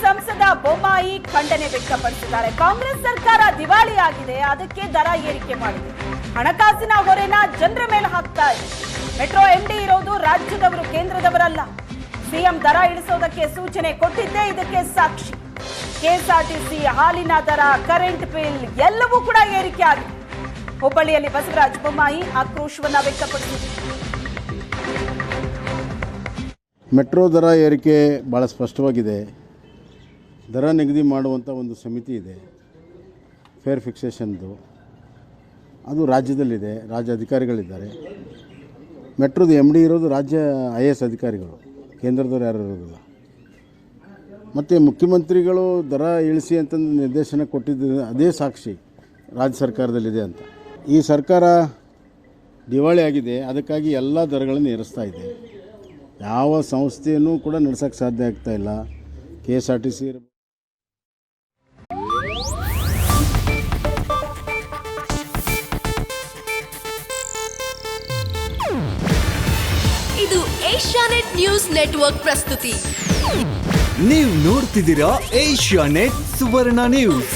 ಸಂಸದ ಬೊಮ್ಮಾಯಿ ಖಂಡನೆ ವ್ಯಕ್ತಪಡಿಸಿದ್ದಾರೆ. ಕಾಂಗ್ರೆಸ್ ಸರ್ಕಾರ ದಿವಾಳಿಯಾಗಿದೆ, ಅದಕ್ಕೆ ದರ ಏರಿಕೆ ಮಾಡಿದೆ. ಹಣಕಾಸಿನ ಹೊರೆನ ಜನರ ಮೇಲೆ ಹಾಕ್ತಾ ಇದೆ. ಮೆಟ್ರೋ ಎಂಡಿ ಇರೋದು ರಾಜ್ಯದವರು, ಕೇಂದ್ರದವರಲ್ಲ. ಸಿಎಂ ದರ ಇಳಿಸೋದಕ್ಕೆ ಸೂಚನೆ ಕೊಟ್ಟಿದ್ದೇ ಇದಕ್ಕೆ ಸಾಕ್ಷಿ. ಕೆಎಸ್ಆರ್ಟಿಸಿ ಹಾಲಿನ ದರ, ಕರೆಂಟ್ ಬಿಲ್ ಎಲ್ಲವೂ ಕೂಡ ಏರಿಕೆ ಆಗಿದೆ. ಹುಬ್ಬಳ್ಳಿಯಲ್ಲಿ ಬಸವರಾಜ ಬೊಮ್ಮಾಯಿ ಆಕ್ರೋಶವನ್ನ ವ್ಯಕ್ತಪಡಿಸಿದರು. ಮೆಟ್ರೋ ದರ ಏರಿಕೆ ಭಾಳ ಸ್ಪಷ್ಟವಾಗಿದೆ. ದರ ನಿಗದಿ ಮಾಡುವಂಥ ಒಂದು ಸಮಿತಿ ಇದೆ, ಫೇರ್ ಫಿಕ್ಸೇಷನ್ದು. ಅದು ರಾಜ್ಯದಲ್ಲಿದೆ, ರಾಜ್ಯ ಅಧಿಕಾರಿಗಳಿದ್ದಾರೆ. ಮೆಟ್ರೋದು MD ಇರೋದು ರಾಜ್ಯ IAS ಅಧಿಕಾರಿಗಳು, ಕೇಂದ್ರದವ್ರು ಯಾರು ಇರೋದಿಲ್ಲ. ಮತ್ತು ಮುಖ್ಯಮಂತ್ರಿಗಳು ದರ ಇಳಿಸಿ ಅಂತಂದು ನಿರ್ದೇಶನ ಕೊಟ್ಟಿದ್ದು ಅದೇ ಸಾಕ್ಷಿ ರಾಜ್ಯ ಸರ್ಕಾರದಲ್ಲಿದೆ ಅಂತ. ಈ ಸರ್ಕಾರ ದಿವಾಳಿ ಆಗಿದೆ, ಅದಕ್ಕಾಗಿ ಎಲ್ಲ ದರಗಳನ್ನು ಏರಿಸ್ತಾ ಇದೆ. ಯಾವ ಸಂಸ್ಥೆಯನ್ನು ಕೂಡ ನಡೆಸೋಕ್ಕೆ ಸಾಧ್ಯ ಆಗ್ತಾ ಇಲ್ಲ. KSRTC ಇದು ಏಷ್ಯಾನೆಟ್ ನ್ಯೂಸ್ ನೆಟ್ವರ್ಕ್ ಪ್ರಸ್ತುತಿ. ನೀವು ನೋಡ್ತಿದ್ದೀರಾ ಏಷ್ಯಾನೆಟ್ ಸುವರ್ಣ ನ್ಯೂಸ್.